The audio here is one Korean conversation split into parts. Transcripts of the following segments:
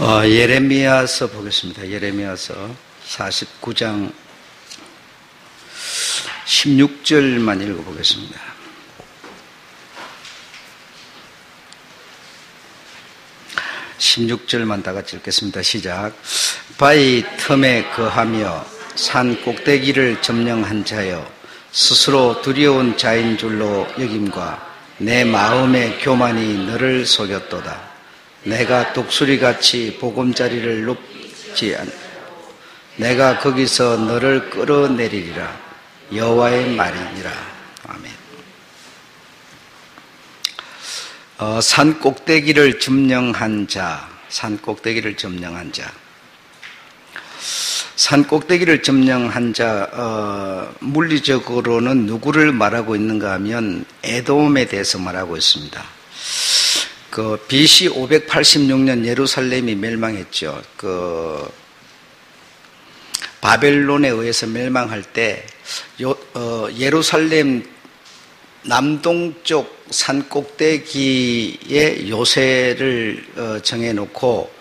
예레미야서 보겠습니다. 예레미야서 49장 16절만 읽어보겠습니다. (16절만) 다 같이 읽겠습니다. 시작. 바위 틈에 거하며 산 꼭대기를 점령한 자여, 스스로 두려운 자인 줄로 여김과 내 마음의 교만이 너를 속였도다. 내가 독수리같이 보금자리를 높지 않, 내가 거기서 너를 끌어내리리라. 여호와의 말이니라. 아멘. 산 꼭대기를 점령한 자, 산 꼭대기를 점령한 자. 산 꼭대기를 점령한 자, 물리적으로는 누구를 말하고 있는가 하면 에돔에 대해서 말하고 있습니다. BC 586년 예루살렘이 멸망했죠. 바벨론에 의해서 멸망할 때 예루살렘 남동쪽 산 꼭대기에 요새를 정해놓고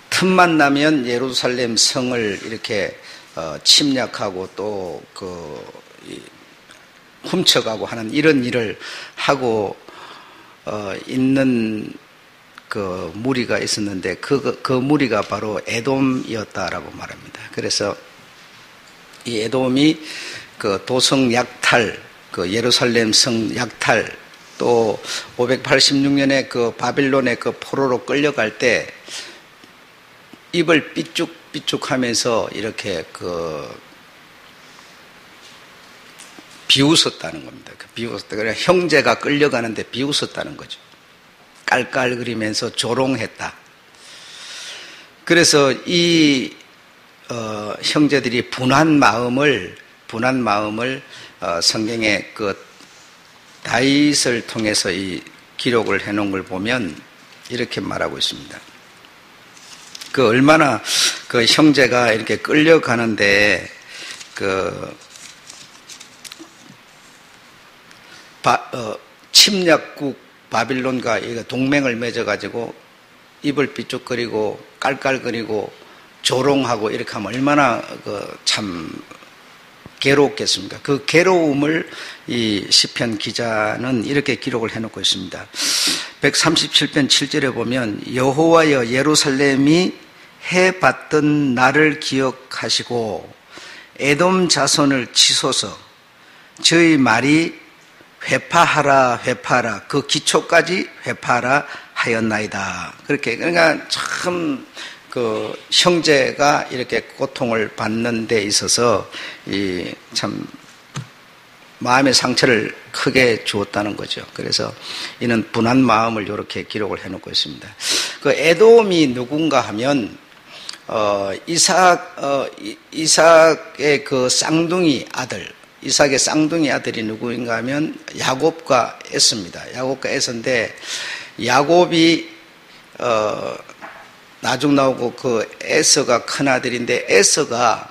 틈만 나면 예루살렘 성을 이렇게 침략하고 또 훔쳐가고 하는 이런 일을 하고 있는 무리가 있었는데 그 무리가 바로 에돔이었다라고 말합니다. 그래서 이 에돔이 도성 약탈, 예루살렘 성 약탈, 또 586년에 바빌론의 포로로 끌려갈 때 입을 삐죽삐죽하면서 이렇게 비웃었다는 겁니다. 비웃었다. 그래 형제가 끌려가는데 비웃었다는 거죠. 깔깔거리면서 조롱했다. 그래서 이 형제들이 분한 마음을 성경에 다윗을 통해서 이 기록을 해놓은 걸 보면 이렇게 말하고 있습니다. 얼마나 형제가 이렇게 끌려가는데 침략국 바빌론과 동맹을 맺어가지고 입을 삐죽거리고 깔깔거리고 조롱하고 이렇게 하면 얼마나 참 괴로웠겠습니까? 그 괴로움을 이 시편 기자는 이렇게 기록을 해놓고 있습니다. 137편 7절에 보면 여호와여 예루살렘이 해봤던 나를 기억하시고 에돔 자손을 치소서. 저희 말이 회파하라 회파하라 그 기초까지 회파하라 하였나이다. 그러니까 참 형제가 이렇게 고통을 받는 데 있어서 참 마음의 상처를 크게 주었다는 거죠. 그래서 이는 분한 마음을 이렇게 기록을 해놓고 있습니다. 에돔이 누군가 하면 이삭의 쌍둥이 아들, 이삭의 쌍둥이 아들이 누구인가 하면 야곱과 에서입니다. 야곱과 에서인데 야곱이 나중 나오고 에서가 큰 아들인데 에서가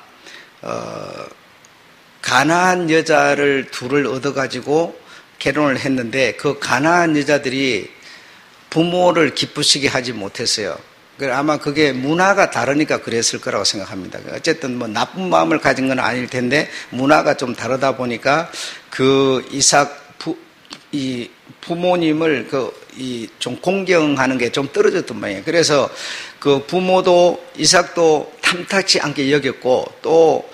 가나안 여자를 둘을 얻어가지고 결혼을 했는데 그 가나안 여자들이 부모를 기쁘시게 하지 못했어요. 아마 그게 문화가 다르니까 그랬을 거라고 생각합니다. 어쨌든 나쁜 마음을 가진 건 아닐 텐데 문화가 좀 다르다 보니까 이삭 이 부모님을 좀 공경하는 게 좀 떨어졌던 모양이에요. 그래서 부모도 이삭도 탐탁치 않게 여겼고 또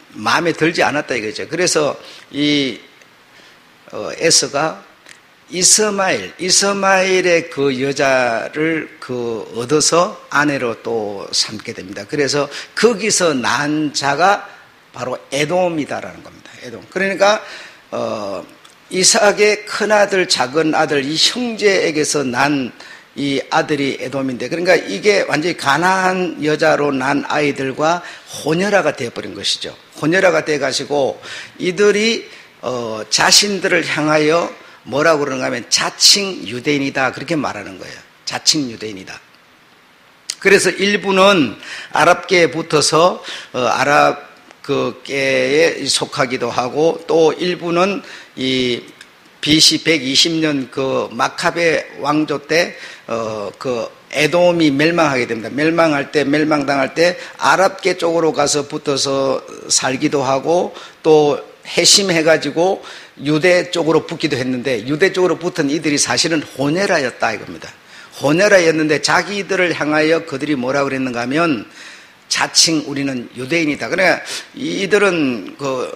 마음에 들지 않았다 이거죠. 그래서 에서가 이스마엘의 여자를 얻어서 아내로 또 삼게 됩니다. 그래서 거기서 난 자가 바로 에돔이다라는 겁니다. 에돔. 그러니까 이삭의 큰아들, 작은아들, 이 형제에게서 난 이 아들이 에돔인데, 그러니까 이게 완전히 가나안 여자로 난 아이들과 혼혈아가 되어버린 것이죠. 혼혈아가 돼가지고 이들이 자신들을 향하여 뭐라고 그러는가 하면 자칭 유대인이다 그렇게 말하는 거예요. 자칭 유대인이다. 그래서 일부는 아랍계에 붙어서 아랍 계에 속하기도 하고 또 일부는 BC 120년 그 마카베 왕조 때 그 에돔이 멸망하게 됩니다. 멸망당할 때 아랍계 쪽으로 가서 붙어서 살기도 하고 또 해심해가지고 유대 쪽으로 붙기도 했는데, 유대 쪽으로 붙은 이들이 사실은 호네라였다 이겁니다. 호네라였는데 자기들을 향하여 그들이 뭐라고 그랬는가 하면 자칭 우리는 유대인이다. 그러니까 이들은 그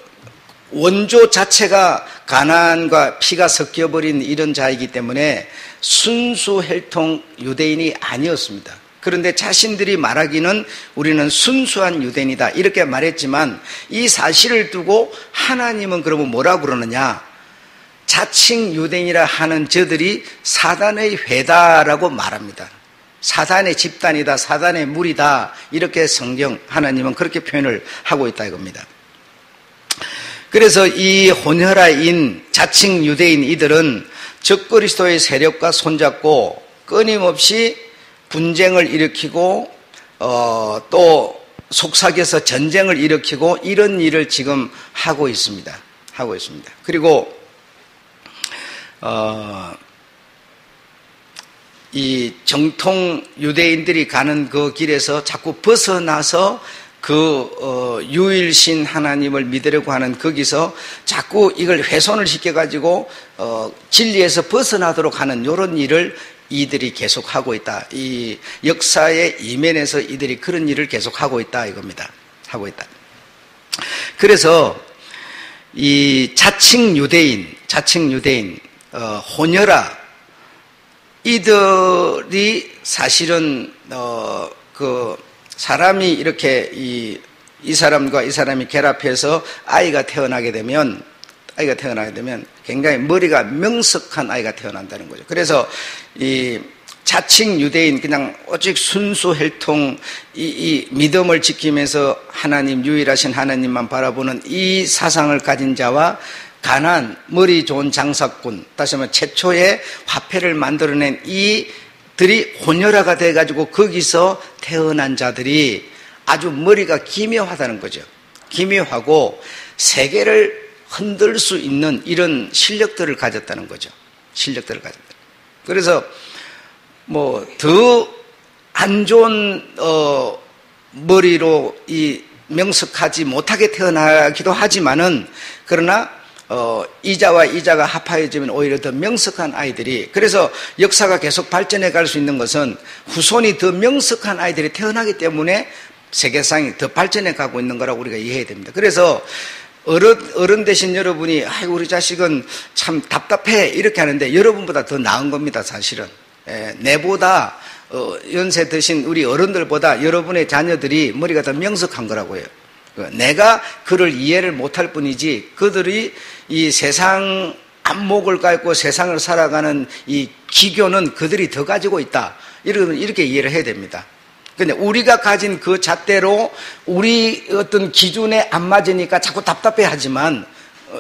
원조 자체가 가나안과 피가 섞여버린 이런 자이기 때문에 순수 혈통 유대인이 아니었습니다. 그런데 자신들이 말하기는 우리는 순수한 유대인이다 이렇게 말했지만, 이 사실을 두고 하나님은 그러면 뭐라고 그러느냐, 자칭 유대인이라 하는 저들이 사단의 회다라고 말합니다. 사단의 집단이다, 사단의 무리다, 이렇게 성경 하나님은 그렇게 표현을 하고 있다 이겁니다. 그래서 이 혼혈아인 자칭 유대인 이들은 적그리스도의 세력과 손잡고 끊임없이 분쟁을 일으키고 또 속삭여서 전쟁을 일으키고 이런 일을 지금 하고 있습니다. 그리고 이 정통 유대인들이 가는 그 길에서 자꾸 벗어나서 유일신 하나님을 믿으려고 하는 거기서 자꾸 이걸 훼손을 시켜가지고 진리에서 벗어나도록 하는 이런 일을 이들이 계속하고 있다. 이 역사의 이면에서 이들이 그런 일을 계속하고 있다 이겁니다. 하고 있다. 그래서 이 자칭 유대인, 혼혈아, 이들이 사실은 사람이 이렇게 이 사람과 이 사람이 결합해서 아이가 태어나게 되면 굉장히 머리가 명석한 아이가 태어난다는 거죠. 그래서 이 자칭 유대인, 그냥 오직 순수 혈통, 이 믿음을 지키면서 하나님, 유일하신 하나님만 바라보는 이 사상을 가진 자와 가난, 머리 좋은 장사꾼, 다시 말하면 최초의 화폐를 만들어낸 이들이 혼혈아가 돼가지고 거기서 태어난 자들이 아주 머리가 기묘하다는 거죠. 기묘하고 세계를 흔들 수 있는 이런 실력들을 가졌다는 거죠. 그래서 뭐 더 안 좋은 머리로 이 명석하지 못하게 태어나기도 하지만은, 그러나 이자와 이자가 합하여지면 오히려 더 명석한 아이들이, 그래서 역사가 계속 발전해 갈 수 있는 것은 후손이 더 명석한 아이들이 태어나기 때문에 세계상이 더 발전해 가고 있는 거라고 우리가 이해해야 됩니다. 그래서 어른 되신 여러분이 우리 자식은 참 답답해 이렇게 하는데 여러분보다 더 나은 겁니다. 사실은 내보다 연세 드신 우리 어른들보다 여러분의 자녀들이 머리가 더 명석한 거라고요. 내가 그를 이해를 못할 뿐이지 그들이 이 세상 안목을 갖고 세상을 살아가는 이 기교는 그들이 더 가지고 있다, 이렇게 이해를 해야 됩니다. 근데 우리가 가진 그 잣대로 우리 어떤 기준에 안 맞으니까 자꾸 답답해 하지만,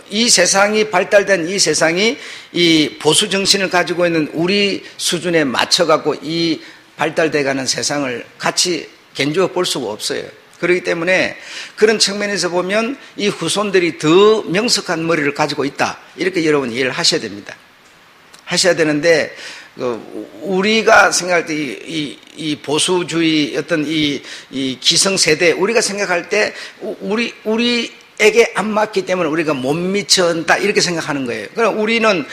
이 세상이 발달된 이 세상이 이 보수 정신을 가지고 있는 우리 수준에 맞춰갖고 이 발달돼 가는 세상을 같이 견주어 볼 수가 없어요. 그렇기 때문에 그런 측면에서 보면 이 후손들이 더 명석한 머리를 가지고 있다, 이렇게 여러분 이해를 하셔야 됩니다. 하셔야 되는데, 우리가 생각할 때 이 보수주의 어떤 이 기성세대, 우리가 생각할 때 우리에게 안 맞기 때문에 우리가 못 미쳤다 이렇게 생각하는 거예요. 그럼 우리는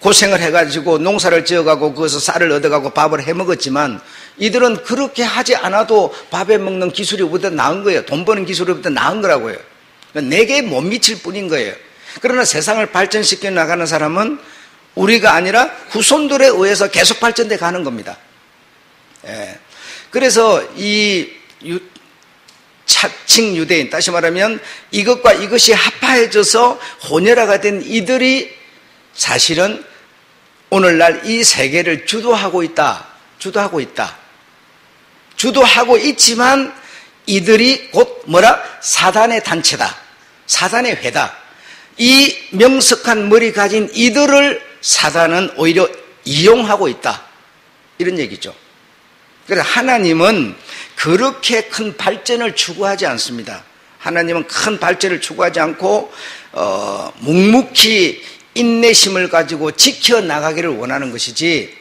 고생을 해가지고 농사를 지어가고 거기서 쌀을 얻어가고 밥을 해먹었지만, 이들은 그렇게 하지 않아도 밥에 먹는 기술이 우리보다 나은 거예요. 돈 버는 기술이 우리보다 나은 거라고요. 내게 못 미칠 뿐인 거예요. 그러나 세상을 발전시켜 나가는 사람은 우리가 아니라 후손들에 의해서 계속 발전돼 가는 겁니다. 그래서 이 자칭 유대인, 다시 말하면 이것과 이것이 합하여져서 혼혈아가 된 이들이 사실은 오늘날 이 세계를 주도하고 있지만 이들이 곧 사단의 단체다, 사단의 회다. 이 명석한 머리 가진 이들을 사단은 오히려 이용하고 있다, 이런 얘기죠. 그래서 하나님은 그렇게 큰 발전을 추구하지 않습니다. 하나님은 큰 발전을 추구하지 않고 묵묵히 인내심을 가지고 지켜나가기를 원하는 것이지,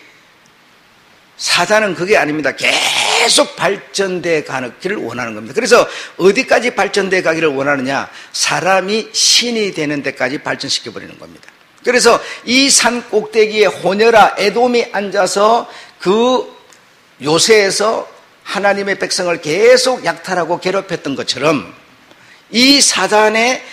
사단은 그게 아닙니다. 계속 발전돼 가기를 원하는 겁니다. 그래서 어디까지 발전돼 가기를 원하느냐? 사람이 신이 되는 데까지 발전시켜버리는 겁니다. 그래서 이 산 꼭대기에 호녀라 에돔이 앉아서 그 요새에서 하나님의 백성을 계속 약탈하고 괴롭혔던 것처럼, 이 사단의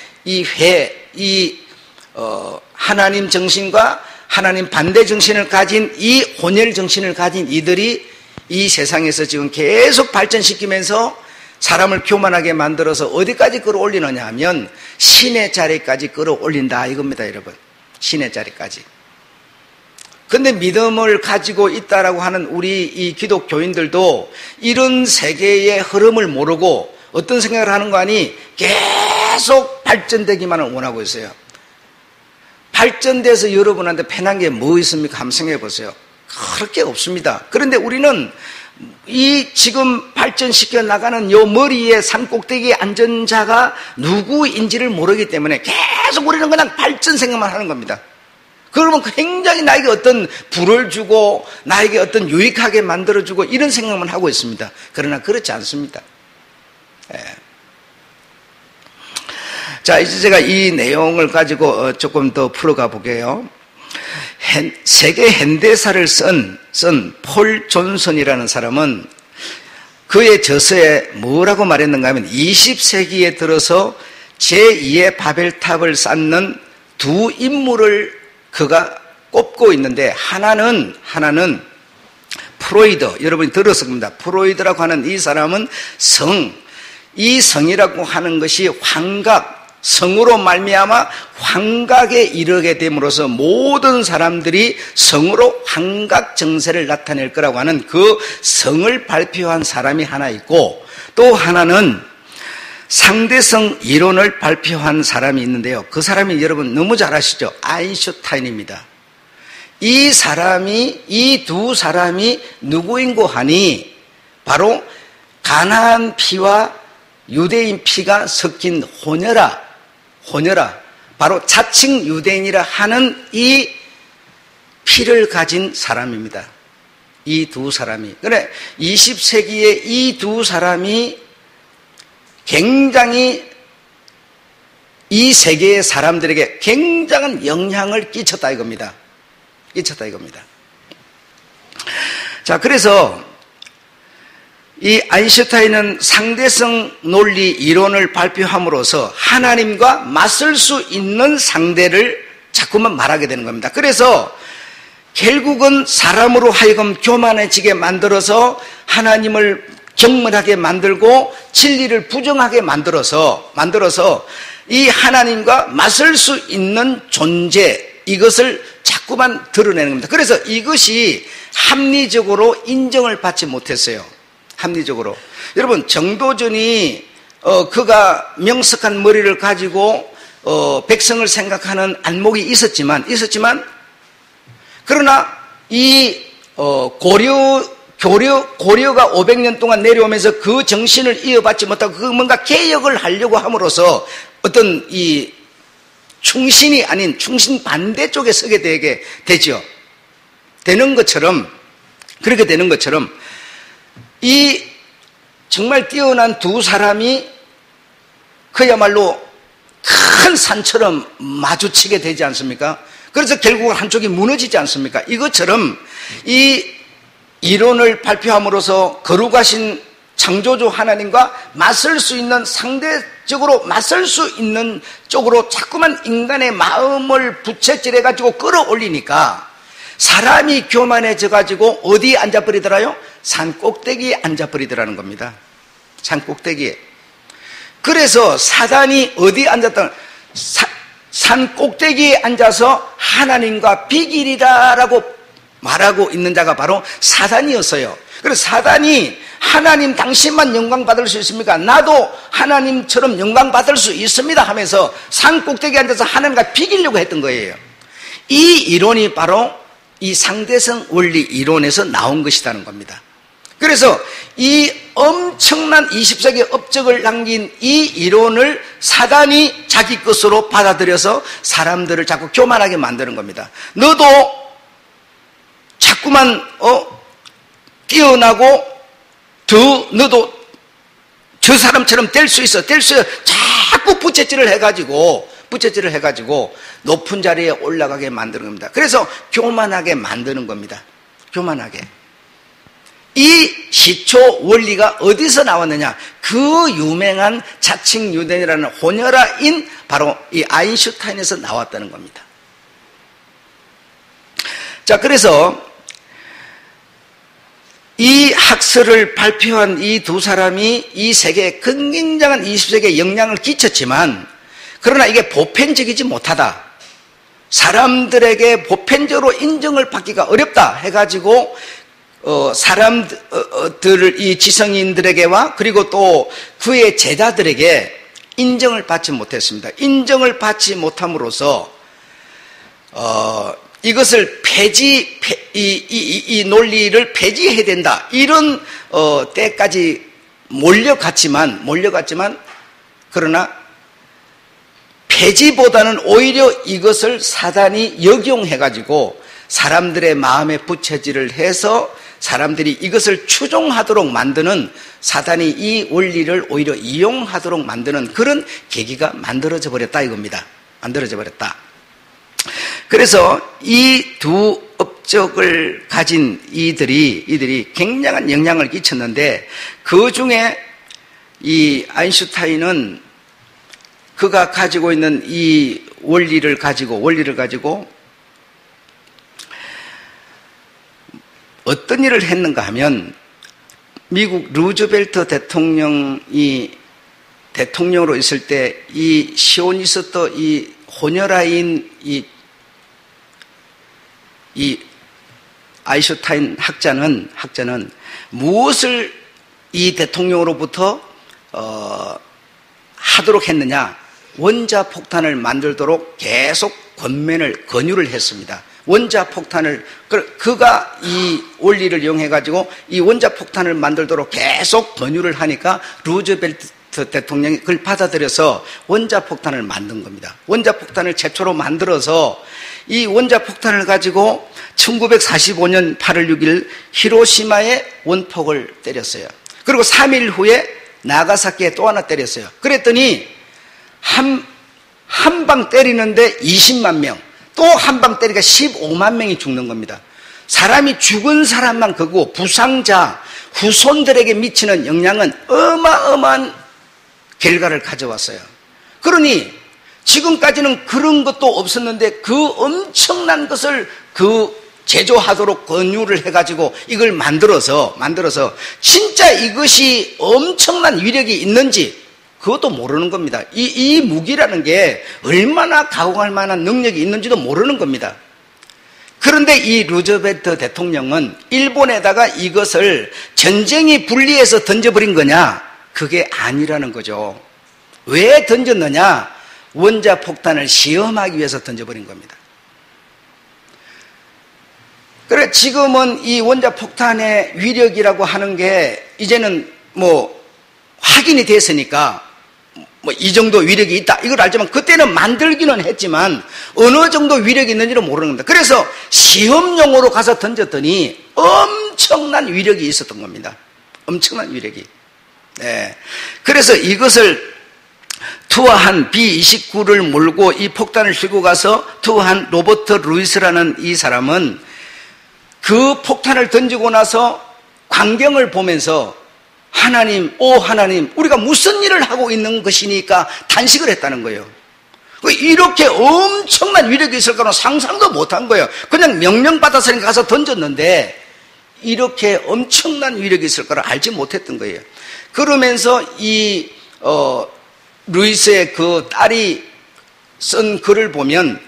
하나님 정신과 하나님 반대 정신을 가진 이 혼혈 정신을 가진 이들이 이 세상에서 지금 계속 발전시키면서 사람을 교만하게 만들어서 어디까지 끌어올리느냐 하면 신의 자리까지 끌어올린다 이겁니다, 여러분. 신의 자리까지. 근데 믿음을 가지고 있다라고 하는 우리 이 기독교인들도 이런 세계의 흐름을 모르고 어떤 생각을 하는 거 아니? 계속 발전되기만을 원하고 있어요. 발전돼서 여러분한테 편한 게 뭐 있습니까? 한번 생각해 보세요. 그럴 게 없습니다. 그런데 우리는 이 지금 발전시켜 나가는 요 머리에 산꼭대기에 앉은 자가 누구인지를 모르기 때문에 계속 우리는 그냥 발전 생각만 하는 겁니다. 그러면 굉장히 나에게 어떤 부를 주고 나에게 어떤 유익하게 만들어주고 이런 생각만 하고 있습니다. 그러나 그렇지 않습니다. 예. 자, 이제 제가 이 내용을 가지고 조금 더 풀어가 볼게요. 세계 현대사를 쓴 폴 존슨이라는 사람은 그의 저서에 뭐라고 말했는가 하면 20세기에 들어서 제2의 바벨탑을 쌓는 두 인물을 그가 꼽고 있는데, 하나는 프로이드, 여러분이 들었을 겁니다. 프로이드라고 하는 이 사람은 이 성이라고 하는 것이 성으로 말미암아 환각에 이르게 됨으로써 모든 사람들이 성으로 환각 정세를 나타낼 거라고 하는 그 성을 발표한 사람이 하나 있고, 또 하나는 상대성 이론을 발표한 사람이 있는데요. 그 사람이 여러분 너무 잘 아시죠? 아인슈타인입니다. 이 두 사람이 누구인고 하니 바로 가나안 피와 유대인 피가 섞인 호녀라, 바로 자칭 유대인이라 하는 이 피를 가진 사람입니다. 이 두 사람이. 그래, 20세기에 이 두 사람이 굉장히 이 세계의 사람들에게 굉장한 영향을 끼쳤다 이겁니다. 자, 그래서 이 아인슈타인은 상대성 논리 이론을 발표함으로써 하나님과 맞설 수 있는 상대를 자꾸만 말하게 되는 겁니다. 그래서 결국은 사람으로 하여금 교만해지게 만들어서 하나님을 경멸하게 만들고 진리를 부정하게 만들어서 이 하나님과 맞설 수 있는 존재, 이것을 자꾸만 드러내는 겁니다. 그래서 이것이 합리적으로 인정을 받지 못했어요. 합리적으로. 여러분, 정도전이 그가 명석한 머리를 가지고 백성을 생각하는 안목이 있었지만 그러나 이 고려가 500년 동안 내려오면서 그 정신을 이어받지 못하고 그 뭔가 개혁을 하려고 함으로써 어떤 이 충신이 아닌 충신 반대쪽에 서게 되죠. 그렇게 되는 것처럼 이 정말 뛰어난 두 사람이 그야말로 큰 산처럼 마주치게 되지 않습니까? 그래서 결국은 한쪽이 무너지지 않습니까? 이것처럼 이 이론을 발표함으로써 거룩하신 창조주 하나님과 맞설 수 있는, 상대적으로 맞설 수 있는 쪽으로 자꾸만 인간의 마음을 부채질해가지고 끌어올리니까 사람이 교만해져가지고 어디에 앉아버리더라요? 산 꼭대기에 앉아버리더라는 겁니다. 산 꼭대기에. 그래서 사단이 어디에 앉았다? 산 꼭대기에 앉아서 하나님과 비길이다라고 말하고 있는 자가 바로 사단이었어요. 그래서 사단이 하나님 당신만 영광 받을 수 있습니까? 나도 하나님처럼 영광 받을 수 있습니다 하면서 산 꼭대기에 앉아서 하나님과 비기려고 했던 거예요. 이 이론이 바로 이 상대성 원리 이론에서 나온 것이라는 겁니다. 그래서 이 엄청난 20세기 업적을 남긴 이 이론을 사단이 자기 것으로 받아들여서 사람들을 자꾸 교만하게 만드는 겁니다. 너도 자꾸만 뛰어나고 너도 저 사람처럼 될 수 있어. 자꾸 부채질을 해가지고 높은 자리에 올라가게 만드는 겁니다. 그래서 교만하게 만드는 겁니다. 교만하게. 이 시초 원리가 어디서 나왔느냐? 그 유명한 자칭 유대인이라는 혼혈아인 바로 이 아인슈타인에서 나왔다는 겁니다. 자, 그래서 이 학설을 발표한 이 두 사람이 이 세계에 굉장한 20세기에 영향을 끼쳤지만, 그러나 이게 보편적이지 못하다, 사람들에게 보편적으로 인정을 받기가 어렵다 해가지고 사람들을, 이 지성인들에게와 그리고 또 그의 제자들에게 인정을 받지 못했습니다. 인정을 받지 못함으로써 이것을 이 논리를 폐지해야 된다, 이런 때까지 몰려갔지만 그러나 폐지보다는 오히려 이것을 사단이 역용해가지고 사람들의 마음에 부채질을 해서 사람들이 이것을 추종하도록 만드는, 사단이 이 원리를 오히려 이용하도록 만드는 그런 계기가 만들어져 버렸다 이겁니다. 만들어져 버렸다. 그래서 이 두 업적을 가진 이들이 굉장한 영향을 끼쳤는데, 그 중에 이 아인슈타인은 그가 가지고 있는 이 원리를 가지고 어떤 일을 했는가 하면, 미국 루즈벨트 대통령이 대통령으로 있을 때 이 시오니스트, 이 혼혈아인 이 아인슈타인 학자는 무엇을 이 대통령으로부터 하도록 했느냐? 원자폭탄을 만들도록 계속 권유를 했습니다. 원자폭탄을, 그가 이 원리를 이용해가지고 이 원자폭탄을 만들도록 계속 권유를 하니까 루즈벨트 대통령이 그걸 받아들여서 원자폭탄을 만든 겁니다. 원자폭탄을 최초로 만들어서 이 원자폭탄을 가지고 1945년 8월 6일 히로시마에 원폭을 때렸어요. 그리고 3일 후에 나가사키에 또 하나 때렸어요. 그랬더니 한 방 때리는데 20만 명, 또 한 방 때리니까 15만 명이 죽는 겁니다. 사람이 죽은 사람만 그거, 부상자, 후손들에게 미치는 영향은 어마어마한 결과를 가져왔어요. 그러니 지금까지는 그런 것도 없었는데 그 엄청난 것을 제조하도록 권유를 해가지고 이걸 만들어서 진짜 이것이 엄청난 위력이 있는지 그것도 모르는 겁니다. 이 무기라는 게 얼마나 가공할 만한 능력이 있는지도 모르는 겁니다. 그런데 이 루즈벨트 대통령은 일본에다가 이것을 전쟁이 불리해서 던져버린 거냐? 그게 아니라는 거죠. 왜 던졌느냐? 원자폭탄을 시험하기 위해서 던져버린 겁니다. 그래, 지금은 이 원자폭탄의 위력이라고 하는 게 이제는 확인이 됐으니까 이 정도 위력이 있다, 이걸 알지만 그때는 만들기는 했지만 어느 정도 위력이 있는지는 모르는 겁니다. 그래서 시험용으로 가서 던졌더니 엄청난 위력이 있었던 겁니다. 엄청난 위력이. 네. 그래서 이것을 투하한 B-29를 몰고 이 폭탄을 싣고 가서 투하한 로버트 루이스라는 이 사람은 그 폭탄을 던지고 나서 광경을 보면서 하나님, 오 하나님, 우리가 무슨 일을 하고 있는 것이니까 단식을 했다는 거예요. 이렇게 엄청난 위력이 있을 거는 상상도 못한 거예요. 그냥 명령받아서 가서 던졌는데 이렇게 엄청난 위력이 있을 거를 알지 못했던 거예요. 그러면서 이 루이스의 그 딸이 쓴 글을 보면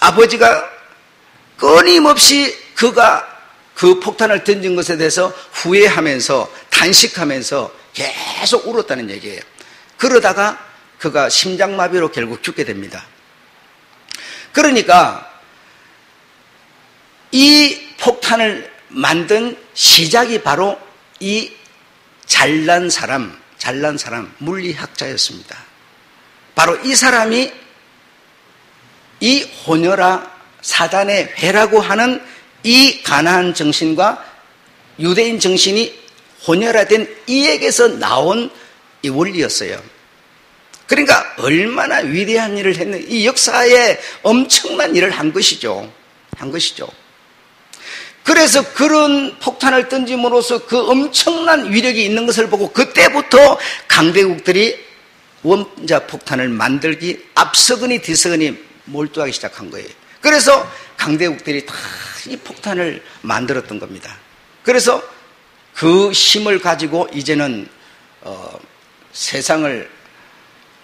아버지가 끊임없이 그가 그 폭탄을 던진 것에 대해서 후회하면서 단식하면서 계속 울었다는 얘기예요. 그러다가 그가 심장마비로 결국 죽게 됩니다. 그러니까 이 폭탄을 만든 시작이 바로 이 잘난 사람 물리학자였습니다. 바로 이 사람이 이 호녀라 사단의 회라고 하는 이 가나안 정신과 유대인 정신이 혼혈화된 이에게서 나온 이 원리였어요. 그러니까 얼마나 위대한 일을 했는, 이 역사에 엄청난 일을 한 것이죠. 그래서 그런 폭탄을 던짐으로써 그 엄청난 위력이 있는 것을 보고 그때부터 강대국들이 원자 폭탄을 만들기 앞서거니 뒤서거니 몰두하기 시작한 거예요. 그래서 강대국들이 다 이 폭탄을 만들었던 겁니다. 그래서 그 힘을 가지고 이제는 세상을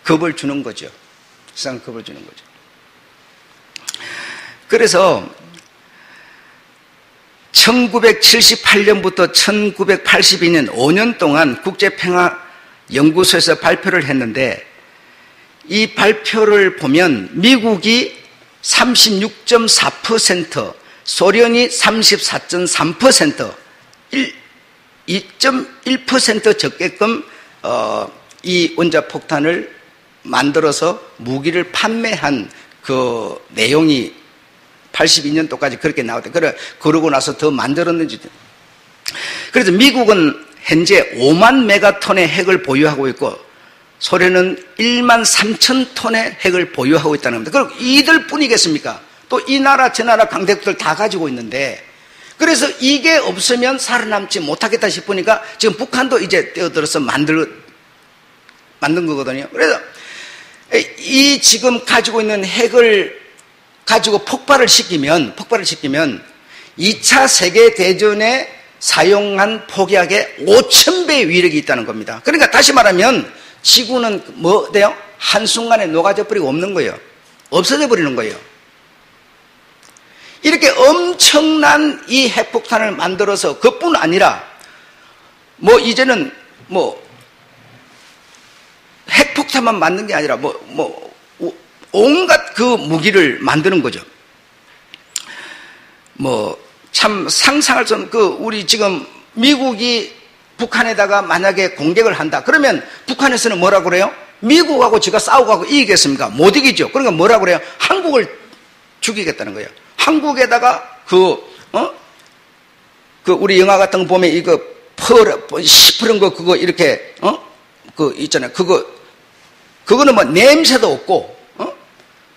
겁을 주는 거죠. 세상을 겁을 주는 거죠. 그래서 1978년부터 1982년 5년 동안 국제평화연구소에서 발표를 했는데, 이 발표를 보면 미국이 36.4%, 소련이 34.3%, 2.1% 적게끔 이 원자폭탄을 만들어서 무기를 판매한 그 내용이 82년도까지 그렇게 나왔대. 그러고 나서 더 만들었는지. 그래서 미국은 현재 5만 메가톤의 핵을 보유하고 있고, 소련은 1만 3천 톤의 핵을 보유하고 있다는 겁니다. 그럼 이들 뿐이겠습니까? 또 이 나라 저 나라 강대국들 다 가지고 있는데, 그래서 이게 없으면 살아남지 못하겠다 싶으니까 지금 북한도 이제 뛰어들어서 만든 거거든요. 그래서 이 지금 가지고 있는 핵을 가지고 폭발을 시키면 2차 세계대전에 사용한 폭약의 5,000배의 위력이 있다는 겁니다. 그러니까 다시 말하면 지구는 뭐 돼요? 한순간에 녹아져 버리고 없는 거예요. 없어져 버리는 거예요. 이렇게 엄청난 이 핵폭탄을 만들어서 그뿐 아니라 이제는 핵폭탄만 만든 게 아니라 온갖 그 무기를 만드는 거죠. 참 상상할 수 없는, 우리 지금 미국이 북한에다가 만약에 공격을 한다. 그러면 북한에서는 뭐라고 그래요? 미국하고 지가 싸우고 하고 이기겠습니까? 못 이기죠. 그러니까 뭐라고 그래요? 한국을 죽이겠다는 거예요. 한국에다가 우리 영화 같은 거 보면 이거 시퍼런 거 그거 이렇게 있잖아요. 그거는 냄새도 없고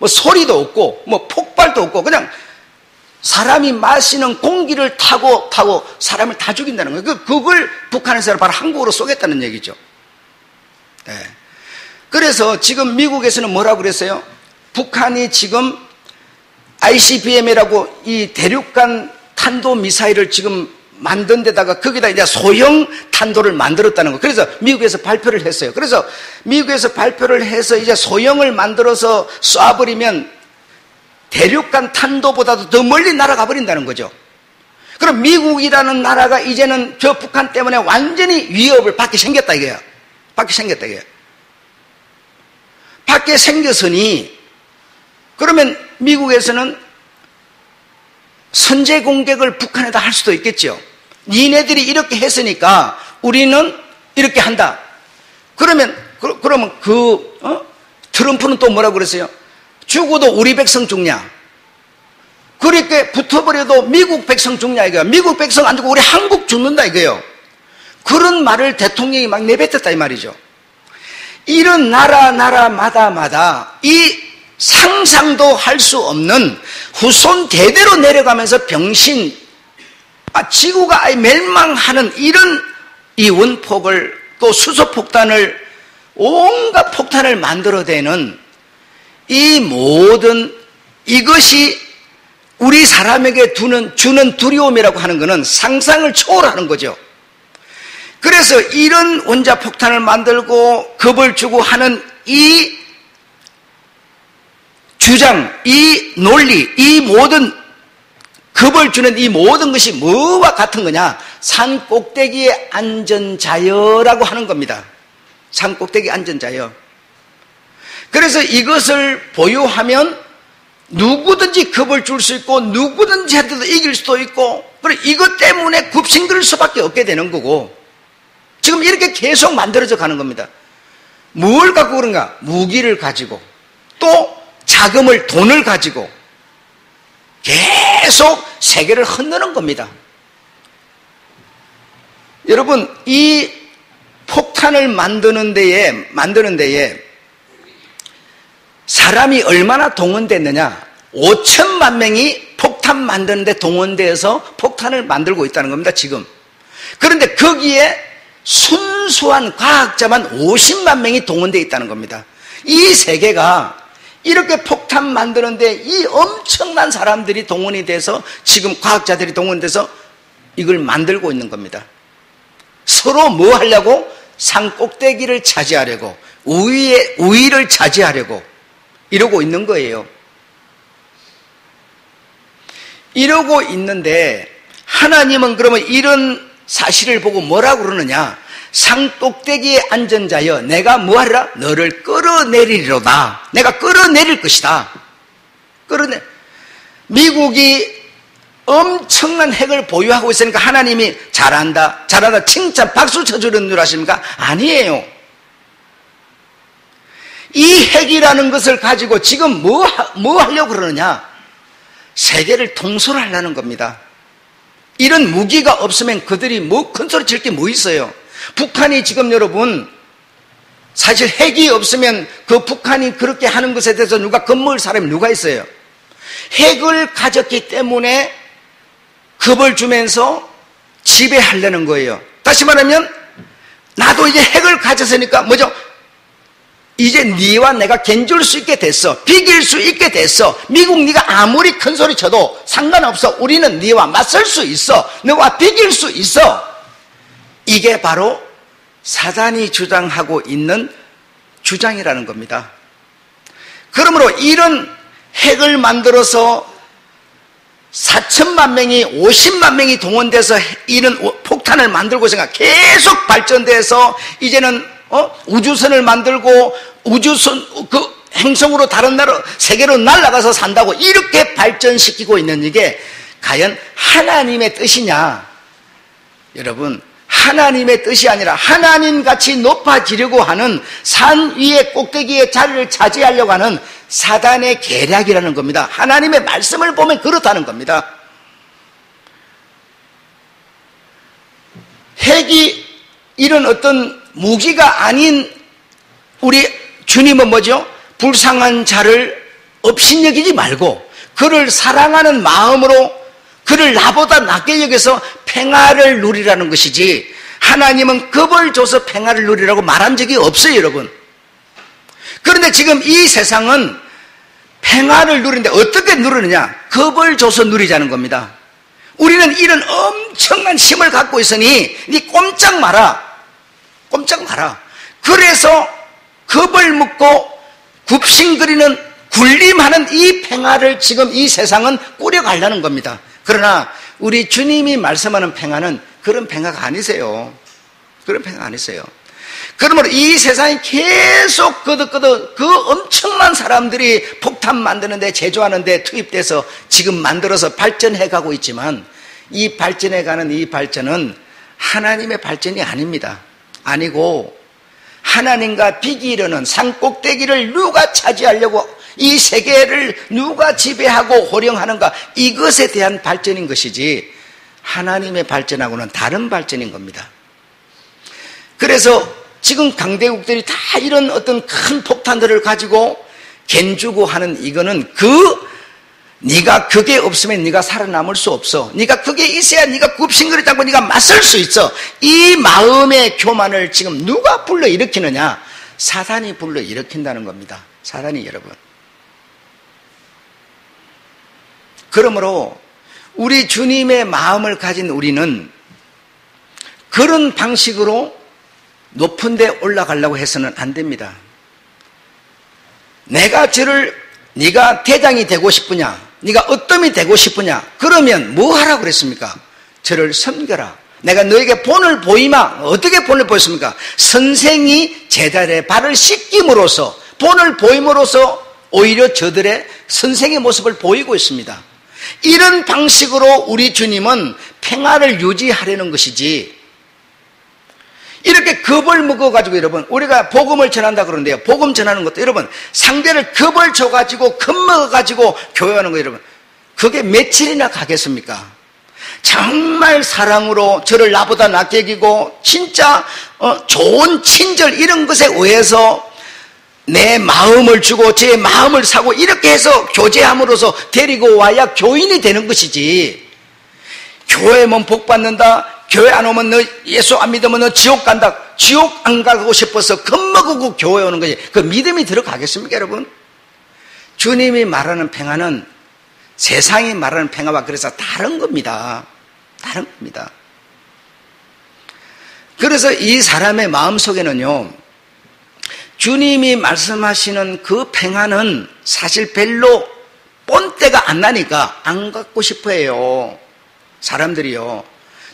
소리도 없고 폭발도 없고 그냥 사람이 마시는 공기를 타고 사람을 다 죽인다는 거예요. 그걸 북한에서 바로 한국으로 쏘겠다는 얘기죠. 네. 그래서 지금 미국에서는 뭐라고 그랬어요? 북한이 지금 ICBM이라고 이 대륙간 탄도 미사일을 지금 만든 데다가 거기다 이제 소형 탄도를 만들었다는 거. 그래서 미국에서 발표를 했어요. 그래서 미국에서 발표를 해서 이제 소형을 만들어서 쏴버리면 대륙간 탄도보다도 더 멀리 날아가 버린다는 거죠. 그럼 미국이라는 나라가 이제는 저 북한 때문에 완전히 위협을 받게 생겼다 이거예요. 받게 생겼으니 그러면 미국에서는 선제 공격을 북한에다 할 수도 있겠죠. 니네들이 이렇게 했으니까 우리는 이렇게 한다. 그러면 트럼프는 또 뭐라고 그랬어요? 죽어도 우리 백성 죽냐? 그렇게 붙어버려도 미국 백성 죽냐 이거야. 미국 백성 안 죽고 우리 한국 죽는다 이거예요. 그런 말을 대통령이 막 내뱉었다 이 말이죠. 이런 나라마다 이 상상도 할 수 없는 후손 대대로 내려가면서 지구가 아예 멸망하는 이런 이 원폭을 또 수소폭탄을 온갖 폭탄을 만들어대는 이 모든 이것이 우리 사람에게 주는 두려움이라고 하는 것은 상상을 초월하는 거죠. 그래서 이런 원자폭탄을 만들고 겁을 주고 하는 이 주장, 이 논리, 이 모든 겁을 주는 이 모든 것이 뭐와 같은 거냐? 산 꼭대기에 앉은 자여라고 하는 겁니다. 산 꼭대기 앉은 자여. 그래서 이것을 보유하면 누구든지 겁을 줄 수 있고 누구든지 한테도 이길 수도 있고, 그리고 이것 때문에 굽신거릴 수밖에 없게 되는 거고, 지금 이렇게 계속 만들어져 가는 겁니다. 뭘 갖고 그런가? 무기를 가지고 또 자금을, 돈을 가지고 계속 세계를 흔드는 겁니다. 여러분, 이 폭탄을 만드는 데에 사람이 얼마나 동원됐느냐? 5천만 명이 폭탄 만드는 데 동원돼서 폭탄을 만들고 있다는 겁니다, 지금. 그런데 거기에 순수한 과학자만 50만 명이 동원되어 있다는 겁니다. 이 세계가 이렇게 폭탄 만드는데 이 엄청난 사람들이 동원이 돼서 지금 과학자들이 동원돼서 이걸 만들고 있는 겁니다. 서로 뭐 하려고? 산 꼭대기를 차지하려고, 우위를 차지하려고 이러고 있는 거예요. 이러고 있는데 하나님은 그러면 이런 사실을 보고 뭐라고 그러느냐? 산 꼭대기에 앉은 자여 내가 뭐하리라? 너를 끌어내리리로다. 내가 끌어내릴 것이다. 미국이 엄청난 핵을 보유하고 있으니까 하나님이 잘한다 칭찬 박수 쳐주는 줄 아십니까? 아니에요. 이 핵이라는 것을 가지고 지금 뭐 하려고 그러느냐? 세계를 통솔하려는 겁니다. 이런 무기가 없으면 그들이 큰 소리 칠 게 뭐 있어요? 북한이 지금 여러분, 사실 핵이 없으면 그 북한이 그렇게 하는 것에 대해서 누가 겁먹을 사람이 누가 있어요? 핵을 가졌기 때문에 겁을 주면서 지배하려는 거예요. 다시 말하면 나도 이제 핵을 가졌으니까 뭐죠? 이제 네와 내가 견줄 수 있게 됐어. 비길 수 있게 됐어. 미국 네가 아무리 큰 소리 쳐도 상관없어. 우리는 네와 맞설 수 있어. 너와 비길 수 있어. 이게 바로 사단이 주장하고 있는 주장이라는 겁니다. 그러므로 이런 핵을 만들어서 4천만 명이 50만 명이 동원돼서 이런 폭탄을 만들고 있으니까 계속 발전돼서 이제는 우주선을 만들고 우주선 행성으로 다른 나라 세계로 날아가서 산다고 이렇게 발전시키고 있는 이게 과연 하나님의 뜻이냐? 여러분, 하나님의 뜻이 아니라 하나님같이 높아지려고 하는 산 위의 꼭대기에 자리를 차지하려고 하는 사단의 계략이라는 겁니다. 하나님의 말씀을 보면 그렇다는 겁니다. 핵이 이런 어떤 무기가 아닌 우리 주님은 뭐죠? 불쌍한 자를 업신여기지 말고 그를 사랑하는 마음으로 그를 나보다 낫게 여겨서 평화를 누리라는 것이지, 하나님은 겁을 줘서 평화를 누리라고 말한 적이 없어요, 여러분. 그런데 지금 이 세상은 평화를 누리는데 어떻게 누리느냐? 겁을 줘서 누리자는 겁니다. 우리는 이런 엄청난 힘을 갖고 있으니 네 꼼짝 마라. 그래서 겁을 먹고 굽신거리는 군림하는 이 평화를 지금 이 세상은 꾸려가려는 겁니다. 그러나 우리 주님이 말씀하는 평화는 그런 평화가 아니세요. 그런 평화가 아니세요. 그러므로 이 세상이 계속 거듭거듭 그 엄청난 사람들이 폭탄 만드는데 제조하는데 투입돼서 지금 만들어서 발전해가고 있지만 이 발전해가는 이 발전은 하나님의 발전이 아닙니다. 아니고 하나님과 비기려는 산 꼭대기를 누가 차지하려고 이 세계를 누가 지배하고 호령하는가, 이것에 대한 발전인 것이지 하나님의 발전하고는 다른 발전인 겁니다. 그래서 지금 강대국들이 다 이런 어떤 큰 폭탄들을 가지고 견주고 하는 이거는 네가 그게 없으면 네가 살아남을 수 없어. 네가 그게 있어야 네가 굽신거리지 않고 네가 맞설 수 있어. 이 마음의 교만을 지금 누가 불러일으키느냐? 사단이 불러일으킨다는 겁니다. 사단이, 여러분. 그러므로 우리 주님의 마음을 가진 우리는 그런 방식으로 높은 데 올라가려고 해서는 안 됩니다. 네가 대장이 되고 싶으냐? 네가 어떤이 되고 싶으냐? 그러면 뭐 하라고 그랬습니까? 저를 섬겨라. 내가 너에게 본을 보이마. 어떻게 본을 보였습니까? 선생이 제자들의 발을 씻김으로써, 본을 보임으로써 오히려 저들의 선생의 모습을 보이고 있습니다. 이런 방식으로 우리 주님은 평화를 유지하려는 것이지, 이렇게 겁을 먹어가지고 여러분, 우리가 복음을 전한다 그러는데요. 복음 전하는 것도 여러분, 상대를 겁을 줘가지고, 겁먹어가지고 교회하는 거 여러분, 그게 며칠이나 가겠습니까? 정말 사랑으로 저를 나보다 낫게 여기고, 진짜 좋은 친절 이런 것에 의해서 내 마음을 주고 제 마음을 사고 이렇게 해서 교제함으로써 데리고 와야 교인이 되는 것이지, 교회 오면 복 받는다, 교회 안 오면 너 예수 안 믿으면 너 지옥 간다, 지옥 안 가고 싶어서 겁먹고 교회 오는 거지, 그 믿음이 들어가겠습니까 여러분? 주님이 말하는 평안은 세상이 말하는 평안과 그래서 다른 겁니다. 다른 겁니다. 그래서 이 사람의 마음속에는요, 주님이 말씀하시는 그 평안은 사실 별로 본때가 안 나니까 안 갖고 싶어 해요. 사람들이요.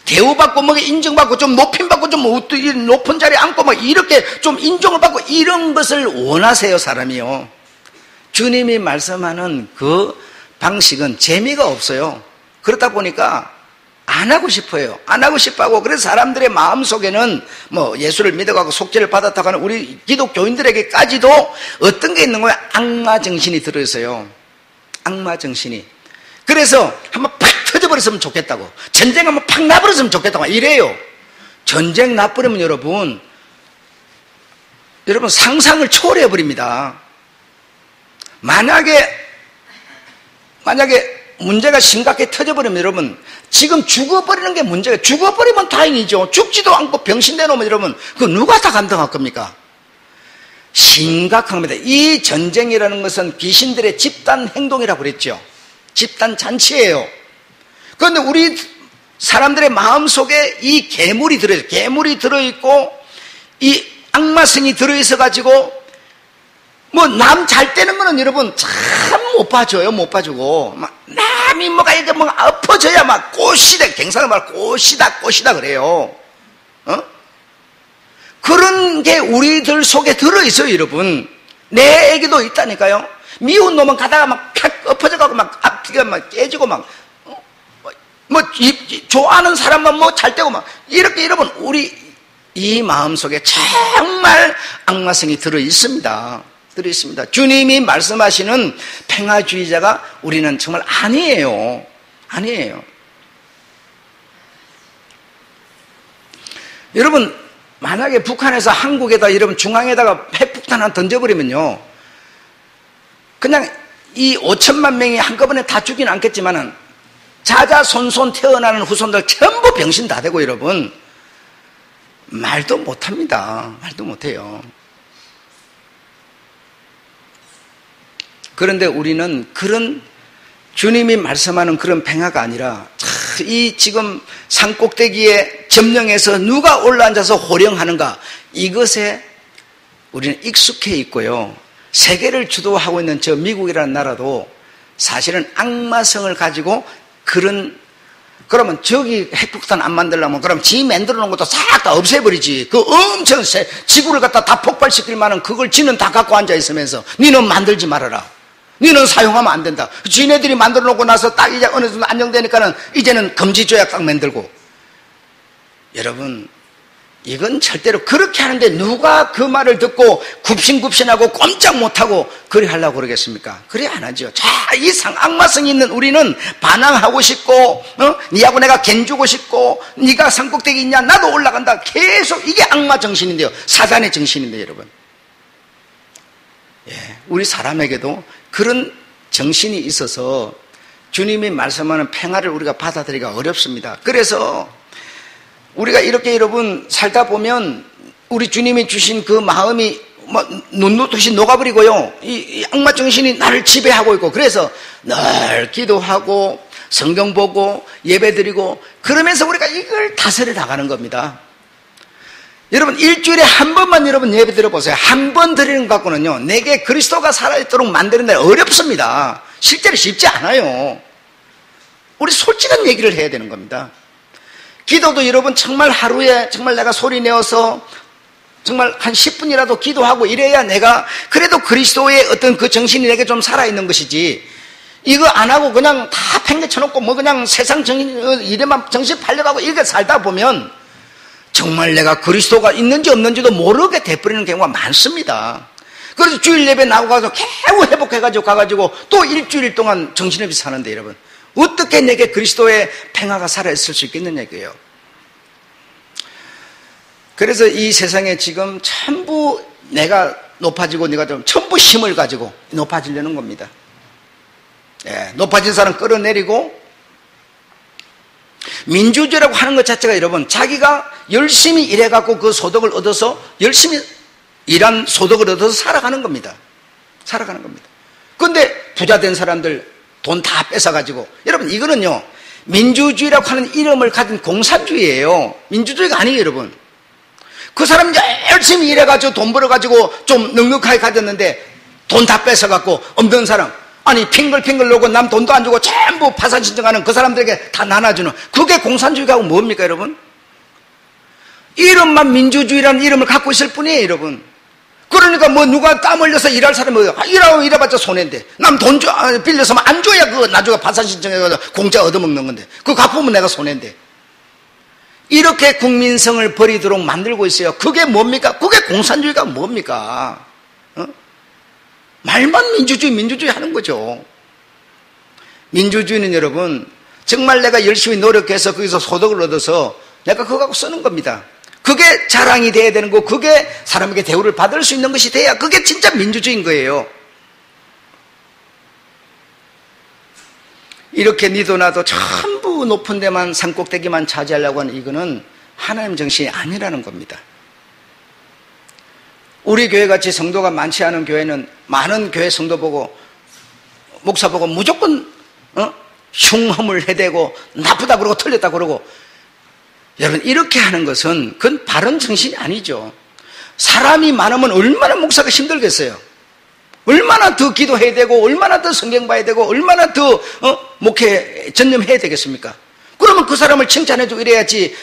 대우받고 뭐 인정받고 좀 높임받고 좀 높은 자리에 앉고 막 이렇게 좀 인정을 받고 이런 것을 원하세요, 사람이요. 주님이 말씀하는 그 방식은 재미가 없어요. 그렇다 보니까 안 하고 싶어요. 안 하고 싶어 하고, 그래서 사람들의 마음속에는 뭐 예수를 믿어가고 속죄를 받았다고 하는 우리 기독교인들에게까지도 어떤 게 있는 거예요? 악마 정신이 들어있어요. 악마 정신이. 그래서 한번 팍 터져버렸으면 좋겠다고, 전쟁 한번 팍 나버렸으면 좋겠다고 이래요. 전쟁 나버리면 여러분 상상을 초월해버립니다. 만약에 문제가 심각하게 터져버리면 여러분, 지금 죽어버리는 게 문제예요. 죽어버리면 다행이죠. 죽지도 않고 병신돼 놓으면 여러분, 그거 누가 다 감당할 겁니까? 심각합니다. 이 전쟁이라는 것은 귀신들의 집단 행동이라고 그랬죠. 집단 잔치예요. 그런데 우리 사람들의 마음속에 이 괴물이 들어있어요. 괴물이 들어있고 이 악마성이 들어있어가지고 뭐 남 잘 되는 거는 여러분 참 못 봐줘요. 못 봐주고 막 남이 뭐가 이렇게 뭐 엎어져야 막 꽃이다, 갱상을 말 꽃이다 그래요. 그런 게 우리들 속에 들어있어요, 여러분. 내 애기도 있다니까요. 미운 놈은 가다가 막 팍 엎어져가고 막 앞뒤가 막 깨지고 막 좋아하는 사람만 뭐 잘 되고 막 이렇게 여러분, 우리 이 마음 속에 정말 악마성이 들어 있습니다. 들어 있습니다. 주님이 말씀하시는 평화주의자가 우리는 정말 아니에요. 아니에요. 여러분, 만약에 북한에서 한국에다 여러분 중앙에다가 핵폭탄 하나 던져버리면요, 그냥 이 5천만 명이 한꺼번에 다 죽이는 않겠지만은 자자손손 태어나는 후손들 전부 병신 다 되고 여러분 말도 못합니다. 말도 못해요. 그런데 우리는 그런 주님이 말씀하는 그런 평화가 아니라 이 지금 산꼭대기에 점령해서 누가 올라앉아서 호령하는가, 이것에 우리는 익숙해 있고요. 세계를 주도하고 있는 저 미국이라는 나라도 사실은 악마성을 가지고 그러면 저기 핵폭탄 안 만들려면 그럼 지 만들어 놓은 것도 싹 다 없애버리지. 그 엄청 지구를 갖다 다 폭발시킬 만한 그걸 지는 다 갖고 앉아 있으면서 니는 만들지 말아라. 니는 사용하면 안 된다. 지네들이 만들어 놓고 나서 딱 이제 어느 정도 안정되니까는 이제는 금지 조약 딱 만들고. 여러분, 이건 절대로 그렇게 하는데 누가 그 말을 듣고 굽신굽신하고 꼼짝 못하고 그리 하려고 그러겠습니까? 그래 안 하죠. 자, 이 악마성이 있는 우리는 반항하고 싶고, 니하고 내가 갠주고 싶고, 니가 산꼭대기 있냐 나도 올라간다, 계속. 이게 악마 정신인데요, 사단의 정신인데요, 여러분. 예, 우리 사람에게도 그런 정신이 있어서 주님이 말씀하는 평화를 우리가 받아들이기가 어렵습니다. 그래서 우리가 이렇게 여러분 살다 보면 우리 주님이 주신 그 마음이 눈놓듯이 녹아버리고요, 이 악마 정신이 나를 지배하고 있고, 그래서 늘 기도하고 성경 보고 예배드리고 그러면서 우리가 이걸 다스려 나가는 겁니다. 여러분, 일주일에 한 번만 여러분 예배 드려보세요. 한 번 드리는 것 갖고는요, 내게 그리스도가 살아있도록 만드는 데 어렵습니다. 실제로 쉽지 않아요. 우리 솔직한 얘기를 해야 되는 겁니다. 기도도 여러분 정말 하루에 정말 내가 소리 내어서 정말 한 10분이라도 기도하고 이래야 내가 그래도 그리스도의 어떤 그 정신이 내게 좀 살아있는 것이지, 이거 안 하고 그냥 다 팽개쳐놓고 뭐 그냥 세상 정신, 이래만 정신 팔려가고 이렇게 살다 보면 정말 내가 그리스도가 있는지 없는지도 모르게 돼버리는 경우가 많습니다. 그래서 주일 예배 나가서 겨우 회복해가지고 가가지고 또 일주일 동안 정신없이 사는데 여러분, 어떻게 내게 그리스도의 평화가 살아있을 수 있겠느냐 이거예요. 그래서 이 세상에 지금 전부 내가 높아지고 네가 좀 전부 힘을 가지고 높아지려는 겁니다. 예, 높아진 사람 끌어내리고, 민주주의라고 하는 것 자체가 여러분, 자기가 열심히 일해갖고 그 소득을 얻어서 열심히 일한 소득을 얻어서 살아가는 겁니다. 살아가는 겁니다. 그런데 부자 된 사람들 돈 다 뺏어가지고, 여러분 이거는요 민주주의라고 하는 이름을 가진 공산주의예요. 민주주의가 아니에요 여러분. 그 사람이 열심히 일해가지고 돈 벌어가지고 좀 넉넉하게 가졌는데 돈 다 뺏어갖고 없는 사람, 아니 핑글핑글 놓고 남 돈도 안 주고 전부 파산 신청하는 그 사람들에게 다 나눠주는, 그게 공산주의가 뭡니까 여러분? 이름만 민주주의라는 이름을 갖고 있을 뿐이에요 여러분. 그러니까 뭐 누가 땀 흘려서 일할 사람은 일하고 일해봤자 손해인데, 남 돈 빌려서만 안 줘야 그 나중에 파산 신청해서 공짜 얻어먹는 건데, 그거 갚으면 내가 손해인데. 이렇게 국민성을 버리도록 만들고 있어요. 그게 뭡니까? 그게 공산주의가 뭡니까? 말만 민주주의 하는 거죠. 민주주의는 여러분, 정말 내가 열심히 노력해서 거기서 소득을 얻어서 내가 그거 갖고 쓰는 겁니다. 그게 자랑이 돼야 되는 거, 그게 사람에게 대우를 받을 수 있는 것이 돼야 그게 진짜 민주주의인 거예요. 이렇게 니도 나도 전부 높은 데만 산꼭대기만 차지하려고 하는 이거는 하나님 정신이 아니라는 겁니다. 우리 교회같이 성도가 많지 않은 교회는 많은 교회 성도 보고 목사 보고 무조건 흉허물 해대고 나쁘다 그러고 틀렸다 그러고, 여러분 이렇게 하는 것은 그건 바른 정신이 아니죠. 사람이 많으면 얼마나 목사가 힘들겠어요. 얼마나 더 기도해야 되고 얼마나 더 성경 봐야 되고 얼마나 더 목회 전념해야 되겠습니까? 그러면 그 사람을 칭찬해주고 이래야지,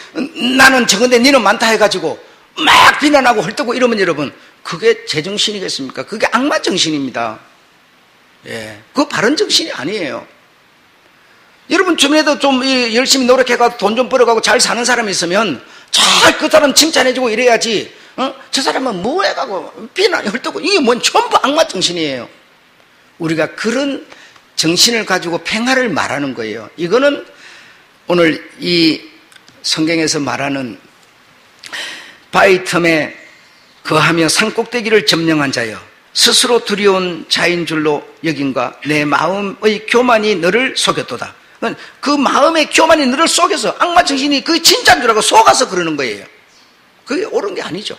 나는 적은데 니는 많다 해가지고 막 비난하고 헐뜯고 이러면 여러분, 그게 제정신이겠습니까? 그게 악마 정신입니다. 예, 그거 바른 정신이 아니에요. 여러분 주변에도 좀 열심히 노력해가지고 돈 좀 벌어가고 잘 사는 사람이 있으면 잘 그 사람 칭찬해주고 이래야지, 저 사람은 뭐 해가고 비난이 헐뜯고, 이게 뭔 전부 악마 정신이에요. 우리가 그런 정신을 가지고 평화를 말하는 거예요. 이거는 오늘 이 성경에서 말하는 바위 틈에 거하며 산꼭대기를 점령한 자여, 스스로 두려운 자인 줄로 여긴가, 내 마음의 교만이 너를 속였도다. 그 마음의 교만이 너를 속여서, 악마 정신이 그게 진짜인 줄 알고 속아서 그러는 거예요. 그게 옳은 게 아니죠.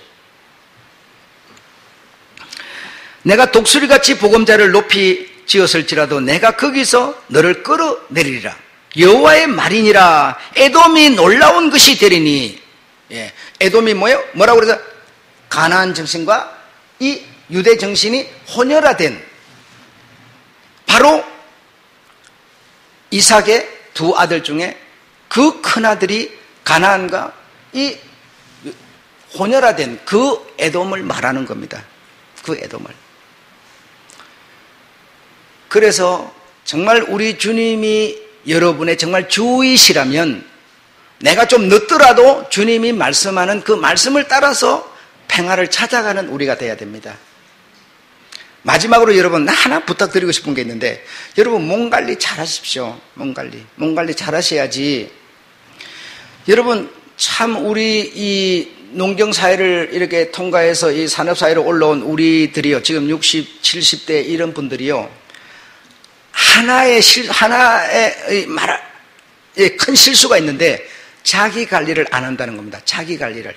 내가 독수리같이 보금자를 높이 지었을지라도 내가 거기서 너를 끌어내리리라. 여호와의 말이니라. 에돔이 놀라운 것이 되리니. 예, 에돔이 뭐라고 그러죠? 가나안 정신과 이 유대 정신이 혼혈화된, 바로 이삭의 두 아들 중에 그 큰아들이 가나안과 이 혼혈화된 그 에돔을 말하는 겁니다. 그 에돔을. 그래서 정말 우리 주님이 여러분의 정말 주이시라면, 내가 좀 늦더라도 주님이 말씀하는 그 말씀을 따라서 평화를 찾아가는 우리가 돼야 됩니다. 마지막으로 여러분 하나 부탁드리고 싶은 게 있는데, 여러분 몸 관리 잘 하십시오. 몸 관리 잘 하셔야지. 여러분 참 우리 이 농경사회를 이렇게 통과해서 이 산업사회로 올라온 우리들이요, 지금 60, 70대 이런 분들이요, 하나의 큰 실수가 있는데 자기 관리를 안 한다는 겁니다. 자기 관리를.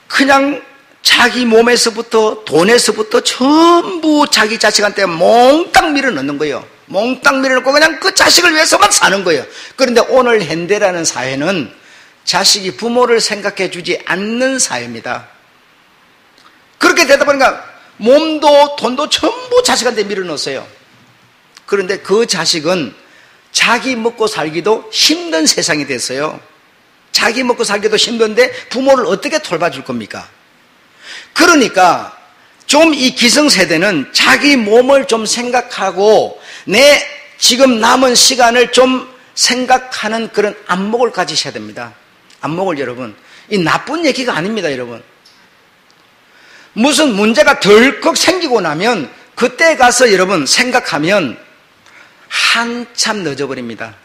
그냥 자기 몸에서부터 돈에서부터 전부 자기 자식한테 몽땅 밀어넣는 거예요. 몽땅 밀어넣고 그냥 그 자식을 위해서만 사는 거예요. 그런데 오늘 현대라는 사회는 자식이 부모를 생각해 주지 않는 사회입니다. 그렇게 되다 보니까 몸도 돈도 전부 자식한테 밀어넣었어요. 그런데 그 자식은 자기 먹고 살기도 힘든 세상이 됐어요. 자기 먹고 살기도 힘든데 부모를 어떻게 돌봐줄 겁니까? 그러니까 좀 이 기성세대는 자기 몸을 좀 생각하고 내 지금 남은 시간을 좀 생각하는 그런 안목을 가지셔야 됩니다. 안목을 여러분, 이 나쁜 얘기가 아닙니다, 여러분. 무슨 문제가 덜컥 생기고 나면 그때 가서 여러분 생각하면 한참 늦어버립니다.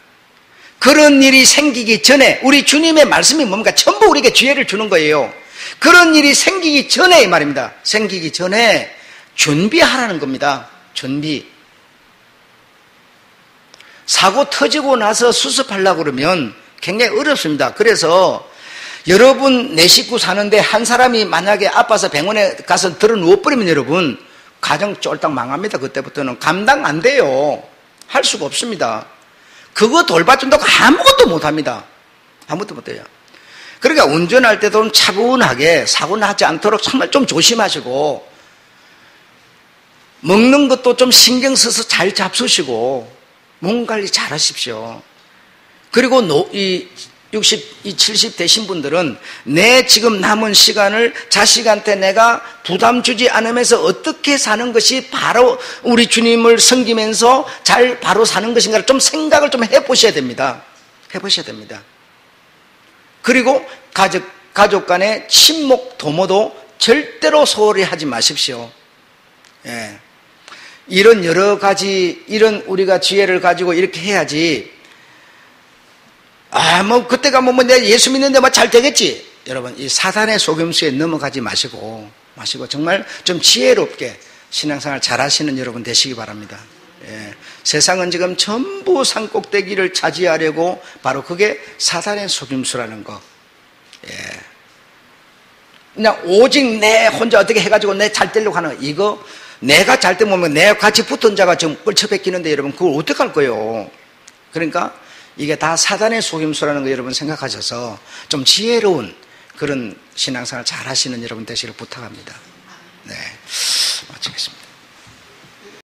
그런 일이 생기기 전에 우리 주님의 말씀이 뭡니까? 전부 우리에게 기회를 주는 거예요. 그런 일이 생기기 전에 이 말입니다. 생기기 전에 준비하라는 겁니다. 준비. 사고 터지고 나서 수습하려고 그러면 굉장히 어렵습니다. 그래서 여러분 내 식구 사는데 한 사람이 만약에 아파서 병원에 가서 들어 누워버리면 여러분 가정 쫄딱 망합니다. 그때부터는 감당 안 돼요. 할 수가 없습니다. 그거 돌봐준다고 아무것도 못합니다. 아무것도 못해요. 그러니까 운전할 때도 차분하게 사고 나지 않도록 정말 좀 조심하시고 먹는 것도 좀 신경 써서 잘 잡수시고 몸 관리 잘 하십시오. 그리고 60, 70 되신 분들은 내 지금 남은 시간을 자식한테 내가 부담 주지 않으면서 어떻게 사는 것이 바로 우리 주님을 섬기면서 잘 바로 사는 것인가를 좀 생각을 좀 해보셔야 됩니다. 해보셔야 됩니다. 그리고 가족 간의 친목 도모도 절대로 소홀히 하지 마십시오. 예. 이런 여러 가지, 이런 우리가 지혜를 가지고 이렇게 해야지, 그때가 내가 예수 믿는데 잘 되겠지. 여러분, 이 사단의 속임수에 넘어가지 마시고 정말 좀 지혜롭게 신앙생활 잘 하시는 여러분 되시기 바랍니다. 예. 세상은 지금 전부 산꼭대기를 차지하려고 바로 그게 사단의 속임수라는 거. 예. 그냥 오직 내 혼자 어떻게 해가지고 내 잘 되려고 하는 거. 이거 내가 잘 되면 내가 같이 붙은 자가 지금 뻘쳐뱉기는데 여러분 그걸 어떡할 거예요. 그러니까 이게 다 사단의 속임수라는 거 여러분 생각하셔서 좀 지혜로운 그런 신앙생활 잘 하시는 여러분 되시길 부탁합니다. 네, 마치겠습니다.